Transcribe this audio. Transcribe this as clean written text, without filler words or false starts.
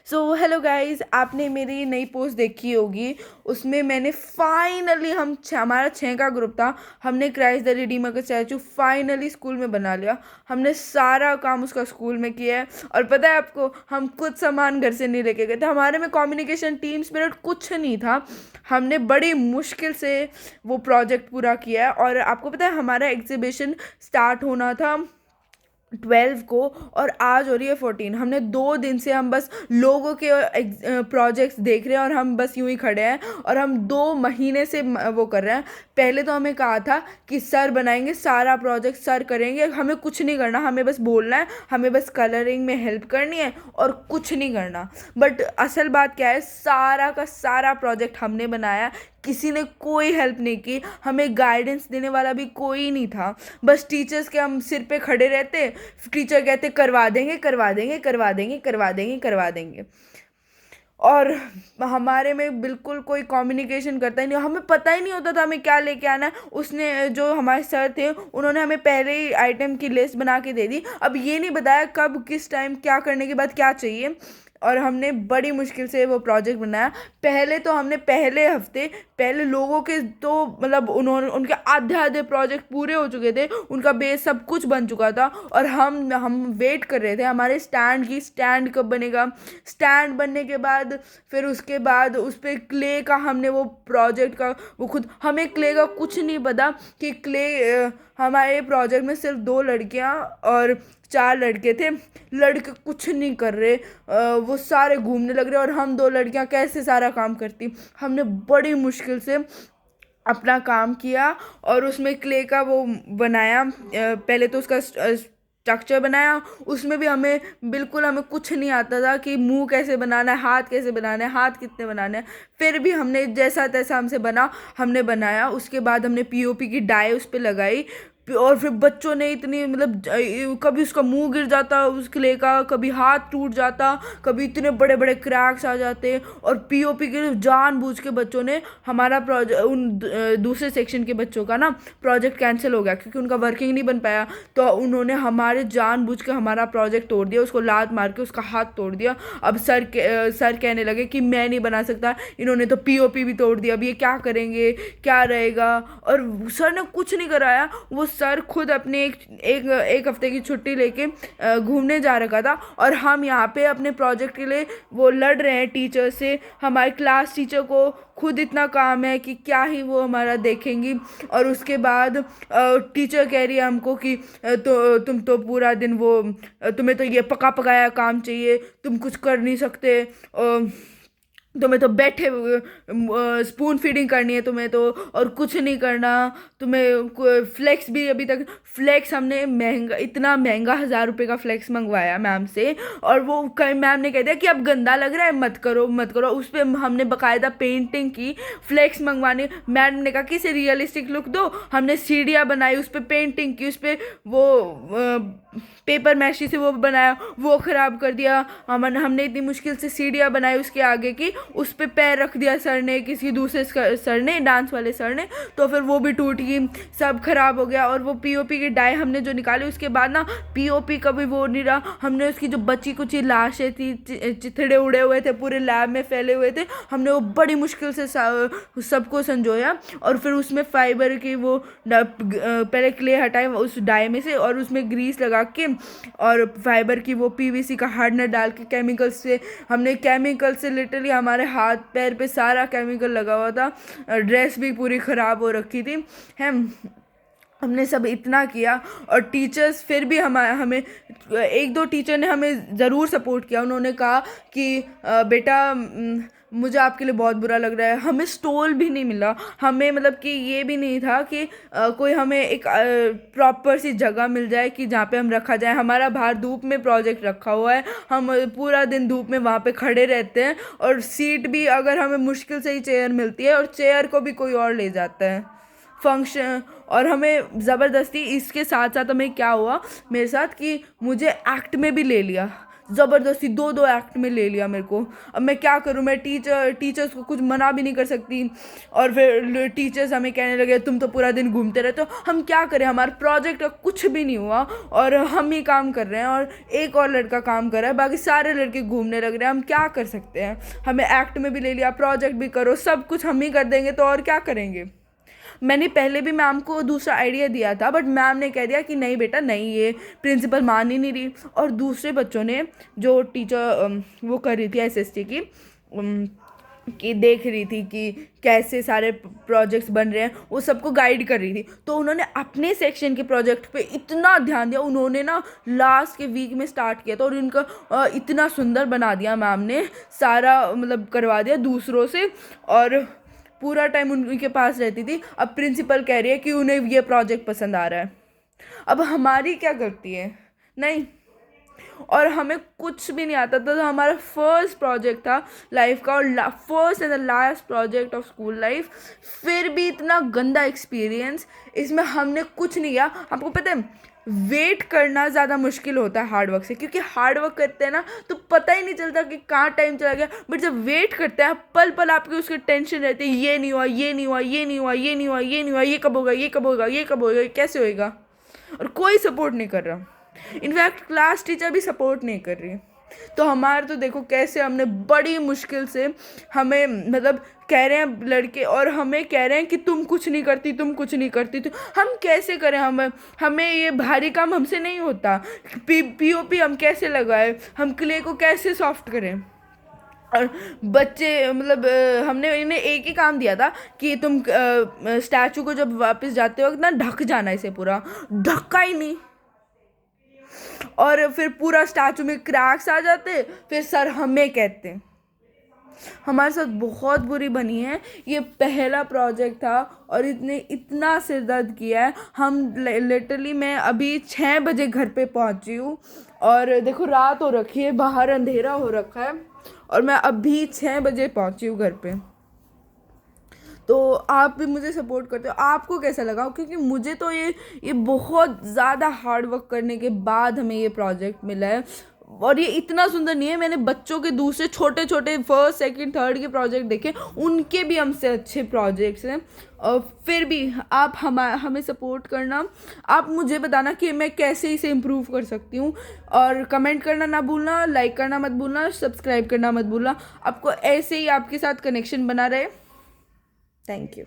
So hello guys, आपने मेरी नई पोस्ट देखी होगी। उसमें मैंने फाइनली हमारा 6 का ग्रुप था। हमने क्राइस्ट द रिडीमर का स्टैचू फाइनली स्कूल में बना लिया। हमने सारा काम उसका स्कूल में किया है। और पता है आपको, हम कुछ सामान घर से नहीं लेके गए थे। हमारे में कम्युनिकेशन, टीम स्पिरिट कुछ नहीं था। हमने बड़ी मुश्किल से वो प्रोजेक्ट पूरा किया है। और आपको पता है, हमारा एग्जीबिशन स्टार्ट होना था 12 को और आज हो रही है 14। हमने 2 दिन से हम बस लोगों के प्रोजेक्ट्स देख रहे हैं और हम बस यूं ही खड़े हैं। और हम 2 महीने से वो कर रहे हैं। पहले तो हमें कहा था कि सर बनाएंगे, सारा प्रोजेक्ट सर करेंगे, हमें कुछ नहीं करना, हमें बस बोलना है, हमें बस कलरिंग में हेल्प करनी है और कुछ नहीं करना। बट असल बात क्या है, सारा का सारा प्रोजेक्ट हमने बनाया। किसी ने कोई हेल्प नहीं की, हमें गाइडेंस देने वाला भी कोई नहीं था। बस टीचर्स के हम सिर पे खड़े रहते। टीचर कहते करवा देंगे, करवा देंगे, करवा देंगे, करवा देंगे, करवा देंगे। और हमारे में बिल्कुल कोई कम्युनिकेशन करता ही नहीं, हमें पता ही नहीं होता था हमें क्या लेके आना है। उसने, जो हमारे सर थे, उन्होंने हमें पहले ही आइटम की लिस्ट बना के दे दी। अब ये नहीं बताया कब किस टाइम क्या करने के बाद क्या चाहिए। और हमने बड़ी मुश्किल से वो प्रोजेक्ट बनाया। पहले तो हमने पहले हफ्ते पहले लोगों के, तो मतलब उन्होंने, उनके आधे आधे प्रोजेक्ट पूरे हो चुके थे, उनका बेस सब कुछ बन चुका था। और हम वेट कर रहे थे हमारे स्टैंड की, स्टैंड कब बनेगा। स्टैंड बनने के बाद फिर उसके बाद उस पर क्ले का हमने वो प्रोजेक्ट का वो खुद, हमें क्ले का कुछ नहीं पता कि क्ले, हमारे प्रोजेक्ट में सिर्फ 2 लड़कियां और 4 लड़के थे। लड़के कुछ नहीं कर रहे, वो सारे घूमने लग रहे और हम 2 लड़कियां कैसे सारा काम करती। हमने बड़ी मुश्किल से अपना काम किया और उसमें क्ले का वो बनाया। पहले तो उसका स्ट्रक्चर बनाया। उसमें भी हमें कुछ नहीं आता था कि मुंह कैसे बनाना है, हाथ कैसे बनाना है, हाथ कितने बनाने हैं। फिर भी हमने जैसा तैसा हमसे बना, हमने बनाया। उसके बाद हमने पीओपी की डाई उस पर लगाई। और फिर बच्चों ने इतनी, मतलब कभी उसका मुंह गिर जाता उस क्ले का, कभी हाथ टूट जाता, कभी इतने बड़े बड़े क्रैक्स आ जाते। और पीओपी के जानबूझ के बच्चों ने हमारा प्रोजेक्ट, दूसरे सेक्शन के बच्चों का ना प्रोजेक्ट कैंसिल हो गया क्योंकि उनका वर्किंग नहीं बन पाया। तो उन्होंने हमारे जानबूझ के हमारा प्रोजेक्ट तोड़ दिया, उसको लात मार के उसका हाथ तोड़ दिया। अब सर कहने लगे कि मैं नहीं बना सकता, इन्होंने तो पीओपी भी तोड़ दिया, अब ये क्या करेंगे, क्या रहेगा। और सर ने कुछ नहीं कराया। वो सर खुद अपने एक हफ्ते की छुट्टी लेके घूमने जा रखा था। और हम यहाँ पे अपने प्रोजेक्ट के लिए वो लड़ रहे हैं टीचर से। हमारे क्लास टीचर को खुद इतना काम है कि क्या ही वो हमारा देखेंगी। और उसके बाद टीचर कह रही है हमको कि तो तुम तो पूरा दिन वो, तुम्हें तो ये पका पकाया काम चाहिए, तुम कुछ कर नहीं सकते। तुम्हें तो बैठे स्पून फीडिंग करनी है तुम्हें तो, और कुछ नहीं करना तुम्हें। फ्लेक्स भी अभी तक, फ्लेक्स हमने महंगा, इतना महंगा 1000 रुपये का फ्लेक्स मंगवाया मैम से। और वो कई मैम ने कह दिया कि अब गंदा लग रहा है, मत करो मत करो। उस पर हमने बकायदा पेंटिंग की। फ्लेक्स मंगवाने, मैम ने कहा कि इसे रियलिस्टिक लुक दो। हमने सीढ़ियाँ बनाई, उस पर पेंटिंग की, उस पर वो पेपर मैशी से वो बनाया, वो ख़राब कर दिया। हमने इतनी मुश्किल से सीढ़ियाँ बनाई उसके आगे की, उस पर पैर रख दिया सर ने, किसी दूसरे सर ने, डांस वाले सर ने, तो फिर वो भी टूट गई, सब खराब हो गया। और वो पीओपी की डाई हमने जो निकाली, उसके बाद ना पीओपी कभी वो नहीं रहा। हमने उसकी जो बची कुची लाशें थी, चिथड़े उड़े हुए थे, पूरे लैब में फैले हुए थे, हमने वो बड़ी मुश्किल से सबको संजोया। और फिर उसमें फाइबर की वो पहले क्ले हटाए उस डाई में से, और उसमें ग्रीस लगा के और फाइबर की वो पीवीसी का हार्डनर डाल के केमिकल से लिटरली हमारे हाथ पैर पे सारा केमिकल लगा हुआ था। ड्रेस भी पूरी ख़राब हो रखी थी। है, हमने सब इतना किया। और टीचर्स फिर भी हमें 1-2 टीचर ने हमें ज़रूर सपोर्ट किया। उन्होंने कहा कि बेटा, मुझे आपके लिए बहुत बुरा लग रहा है। हमें स्टॉल भी नहीं मिला, हमें मतलब कि ये भी नहीं था कि कोई हमें एक प्रॉपर सी जगह मिल जाए कि जहाँ पे हम रखा जाए। हमारा बाहर धूप में प्रोजेक्ट रखा हुआ है, हम पूरा दिन धूप में वहाँ पे खड़े रहते हैं। और सीट भी अगर हमें मुश्किल से ही चेयर मिलती है, और चेयर को भी कोई और ले जाता है फंक्शन। और हमें ज़बरदस्ती, इसके साथ साथ हमें क्या हुआ मेरे साथ कि मुझे एक्ट में भी ले लिया। ज़बरदस्ती दो दो एक्ट में ले लिया मेरे को। अब मैं क्या करूँ, मैं टीचर्स को कुछ मना भी नहीं कर सकती। और फिर टीचर्स हमें कहने लगे तुम तो पूरा दिन घूमते रहते हो। हम क्या करें, हमारा प्रोजेक्ट का कुछ भी नहीं हुआ और हम ही काम कर रहे हैं और एक और लड़का काम कर रहा है, बाकी सारे लड़के घूमने लग रहे हैं। हम क्या कर सकते हैं, हमें एक्ट में भी ले लिया, प्रोजेक्ट भी करो, सब कुछ हम ही कर देंगे तो और क्या करेंगे। मैंने पहले भी मैम को दूसरा आइडिया दिया था, बट मैम ने कह दिया कि नहीं बेटा नहीं, ये प्रिंसिपल मान ही नहीं रही। और दूसरे बच्चों ने, जो टीचर वो कर रही थी एसएसटी की, कि देख रही थी कि कैसे सारे प्रोजेक्ट्स बन रहे हैं, वो सबको गाइड कर रही थी, तो उन्होंने अपने सेक्शन के प्रोजेक्ट पे इतना ध्यान दिया। उन्होंने ना लास्ट के वीक में स्टार्ट किया था और इनका इतना सुंदर बना दिया मैम ने, सारा मतलब करवा दिया दूसरों से, और पूरा टाइम उनके पास रहती थी। अब प्रिंसिपल कह रही है कि उन्हें ये प्रोजेक्ट पसंद आ रहा है। अब हमारी क्या गलती है, नहीं। और हमें कुछ भी नहीं आता था, तो हमारा फर्स्ट प्रोजेक्ट था लाइफ का, और first and the last project of school life. फिर भी इतना गंदा एक्सपीरियंस, इसमें हमने कुछ नहीं किया। आपको पता है वेट करना ज़्यादा मुश्किल होता है हार्ड वर्क से, क्योंकि हार्ड वर्क करते हैं ना तो पता ही नहीं चलता कि कहाँ टाइम चला गया। बट जब वेट करते हैं पल पल आपकी उसकी टेंशन रहती है, ये नहीं हुआ, ये नहीं हुआ, ये नहीं हुआ, ये नहीं हुआ, ये नहीं हुआ, ये कब होगा, ये कब होगा, ये कब होगा, ये कैसे होएगा। और कोई सपोर्ट नहीं कर रहा, इनफैक्ट क्लास टीचर भी सपोर्ट नहीं कर रही। तो हमारे तो देखो कैसे हमने बड़ी मुश्किल से, हमें मतलब कह रहे हैं लड़के और हमें कह रहे हैं कि तुम कुछ नहीं करती, तुम कुछ नहीं करती, तो हम कैसे करें। हमें ये भारी काम हमसे नहीं होता। पीओपी हम कैसे लगाए, हम क्ले को कैसे सॉफ्ट करें। और बच्चे मतलब हमने इन्हें एक ही काम दिया था कि तुम स्टैचू को जब वापस जाते वक्त ना ढक जाना, इसे पूरा ढका ही नहीं। और फिर पूरा स्टैचू में क्रैक्स आ जाते, फिर सर हमें कहते। हमारे साथ बहुत बुरी बनी है। ये पहला प्रोजेक्ट था और इतना सिर दर्द किया है। हम लिटरली, मैं अभी 6 बजे घर पे पहुंची हूँ और देखो रात हो रखी है, बाहर अंधेरा हो रखा है और मैं अभी 6 बजे पहुंची हूँ घर पे। तो आप भी मुझे सपोर्ट करते हो। आपको कैसा लगा, क्योंकि मुझे तो ये बहुत ज़्यादा हार्ड वर्क करने के बाद हमें ये प्रोजेक्ट मिला है। और ये इतना सुंदर नहीं है, मैंने बच्चों के दूसरे छोटे छोटे फर्स्ट सेकंड थर्ड के प्रोजेक्ट देखे, उनके भी हमसे अच्छे प्रोजेक्ट्स हैं। और फिर भी आप हमें सपोर्ट करना, आप मुझे बताना कि मैं कैसे इसे इम्प्रूव कर सकती हूँ। और कमेंट करना ना भूलना, लाइक करना मत भूलना, सब्सक्राइब करना मत भूलना। आपको ऐसे ही आपके साथ कनेक्शन बना रहे। Thank you.